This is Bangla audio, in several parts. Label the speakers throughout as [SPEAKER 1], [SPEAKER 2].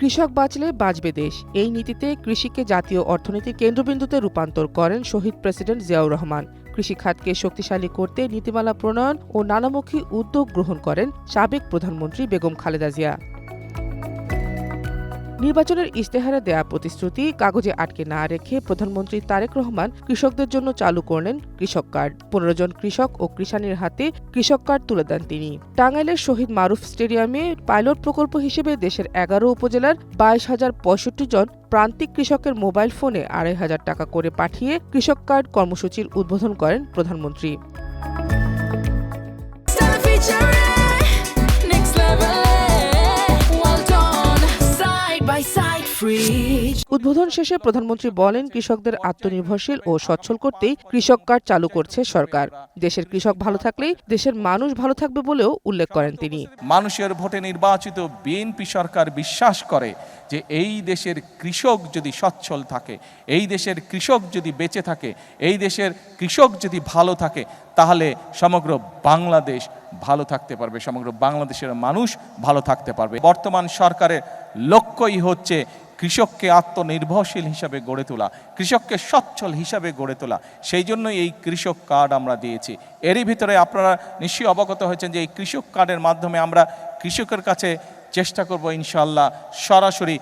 [SPEAKER 1] কৃষক বাঁচলে বাঁচবে দেশ, এই নীতিতে কৃষিকে জাতীয় অর্থনীতির কেন্দ্রবিন্দুতে রূপান্তর করেন শহীদ প্রেসিডেন্ট জিয়াউর রহমান। কৃষি খাতকে শক্তিশালী করতে নীতিমালা প্রণয়ন ও নানামুখী উদ্যোগ গ্রহণ করেন সাবেক প্রধানমন্ত্রী বেগম খালেদা জিয়া। নির্বাচনের ইশতেহারে দেয়া প্রতিশ্রুতি কাগজে আটকে না রেখে প্রধানমন্ত্রী তারেক রহমান কৃষকদের জন্য চালু করলেন কৃষক কার্ড। ১৫ জন কৃষক ও কৃষানীর হাতে কৃষক কার্ড তুলে দেন তিনি। টাঙ্গাইলের শহীদ মারুফ স্টেডিয়ামে পাইলট প্রকল্প হিসেবে দেশের ১১ উপজেলার ২২,০৬৫ জন প্রান্তিক কৃষকের মোবাইল ফোনে ২,৫০০ টাকা করে পাঠিয়ে কৃষক কার্ড কর্মসূচির উদ্বোধন করেন প্রধানমন্ত্রী। উদ্বোধন শেষে প্রধানমন্ত্রী বলেন, কৃষকদের আত্মনির্ভরশীল ও সচ্ছল করতেই কৃষক কার্ড চালু করছে সরকার। দেশের কৃষক ভালো থাকলেই দেশের মানুষ ভালো থাকবে বলেও উল্লেখ করেন তিনি।
[SPEAKER 2] মানুষের ভোটে নির্বাচিত বিএনপি সরকার বিশ্বাস করে যে এই দেশের কৃষক যদি সচ্ছল থাকে, এই দেশের কৃষক যদি বেঁচে থাকে, এই দেশের কৃষক যদি ভালো থাকে, তাহলে সমগ্র বাংলাদেশ ভালো থাকতে পারবে, সমগ্র বাংলাদেশের মানুষ ভালো থাকতে পারবে। বর্তমান সরকারের লক্ষ্যই হচ্ছে কৃষককে আত্মনির্ভরশীল হিসাবে গড়ে তোলা, কৃষককে সচ্ছল হিসাবে গড়ে তোলা। সেই জন্যই এই কৃষক কার্ড আমরা দিয়েছি। এরই ভিতরে আপনারা নিশ্চয়ই অবগত হয়েছেন যে এই কৃষক কার্ডের মাধ্যমে আমরা কৃষকের কাছে চেষ্টা করব ইনশাআল্লাহ সরাসরি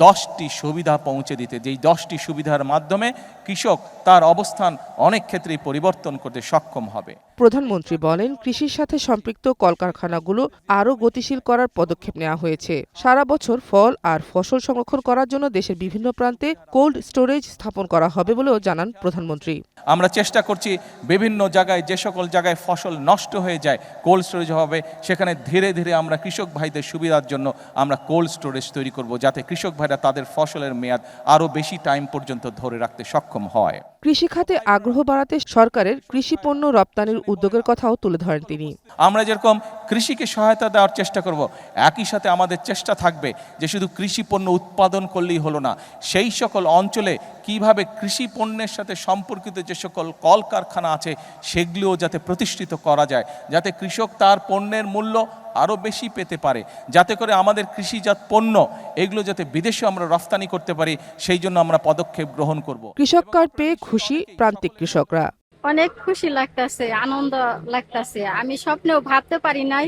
[SPEAKER 2] 10টি সুবিধা পৌঁছে দিতে, যেই 10টি সুবিধার মাধ্যমে কৃষক তার অবস্থান অনেক ক্ষেত্রেই পরিবর্তন করতে সক্ষম হবে।
[SPEAKER 1] প্রধানমন্ত্রী বলেন, কৃষির সাথে সম্পৃক্ত কলকারখানাগুলো আরও গতিশীল করার পদক্ষেপ নেওয়া হয়েছে। সারা বছর ফল আর ফসল সংরক্ষণ করার জন্য দেশের বিভিন্ন প্রান্তে কোল্ড স্টোরেজ স্থাপন করা হবে বলেও জানান প্রধানমন্ত্রী।
[SPEAKER 2] আমরা চেষ্টা করছি বিভিন্ন জায়গায়, যে সকল জায়গায় ফসল নষ্ট হয়ে যায় কোল্ড স্টোরেজ হবে, সেখানে ধীরে ধীরে আমরা কৃষক ভাইদের সুবিধার জন্য আমরা কোল্ড স্টোরেজ তৈরি করব, যাতে কৃষক ভাইরা তাদের ফসলের মেয়াদ আরও বেশি টাইম পর্যন্ত ধরে রাখতে সক্ষম হয়।
[SPEAKER 1] কৃষি খাতে আগ্রহ বাড়াতে সরকারের কৃষি পণ্য রপ্তানির উদ্যোগের কথাও তুলে ধরেন তিনি।
[SPEAKER 2] আমরা যেরকম কৃষিকে সহায়তা দেওয়ার চেষ্টা করব, একই সাথে আমাদের চেষ্টা থাকবে যে শুধু কৃষি পণ্য উৎপাদন করলেই হলো না, সেই সকল অঞ্চলে কিভাবে কৃষি পণ্যের সাথে সম্পর্কিত যে সকল কলকারখানা আছে সেগুলিও যাতে প্রতিষ্ঠিত করা যায়, যাতে কৃষক তার পণ্যের মূল্য আরও বেশি পেতে পারে, যাতে করে আমাদের কৃষিজাত পণ্য এগুলো যাতে বিদেশে আমরা রফতানি করতে পারি, সেই জন্য আমরা পদক্ষেপ গ্রহণ করব।
[SPEAKER 1] কৃষক কার্ড পেয়ে খুশি প্রান্তিক কৃষকরা।
[SPEAKER 3] অনেক খুশি লাগতেছে, আনন্দ লাগতেছে। আমি স্বপ্নেও ভাবতে পারি নাই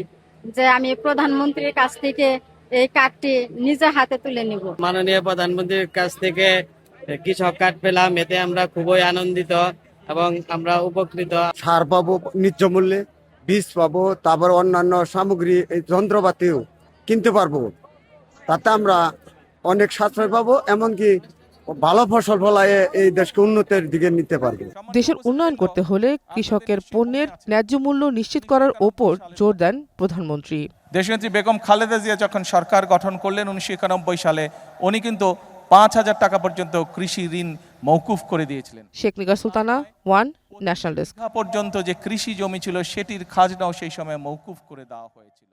[SPEAKER 3] যে আমি প্রধানমন্ত্রীর কাছ থেকে এই কার্ডটি নিজে হাতে তুলে নিব।
[SPEAKER 4] মাননীয় প্রধানমন্ত্রীর কাছ থেকে কৃষক কার্ড পেলাম, এতে আমরা খুবই আনন্দিত এবং আমরা উপকৃত।
[SPEAKER 5] সার পাবো ন্যায্য মূল্যে, বীজ পাবো, তারপর অন্যান্য সামগ্রী যন্ত্রপাতিও কিনতে পারবো, তাতে আমরা অনেক সাশ্রয় পাবো, এমনকি ভালো ফসল ফলায় এই দেশকে উন্নতির দিকে নিতে পারবে।
[SPEAKER 1] দেশের উন্নয়ন করতে হলে কৃষকের পণ্যের ন্যায্য মূল্য নিশ্চিত করার ওপর জোর দেন প্রধানমন্ত্রী।
[SPEAKER 2] দেশনেত্রী বেগম খালেদা জিয়া যখন সরকার গঠন করলেন 1991 সালে, উনি কিন্তু 5,000 টাকা পর্যন্ত কৃষি ঋণ মওকুফ করে দিয়েছিলেন।
[SPEAKER 1] Sheikh Nigar Sultana, one national desk.
[SPEAKER 2] পর্যন্ত যে কৃষি জমি ছিল সেটির খাজনাও সেই সময় মওকুফ করে দেওয়া হয়েছিল।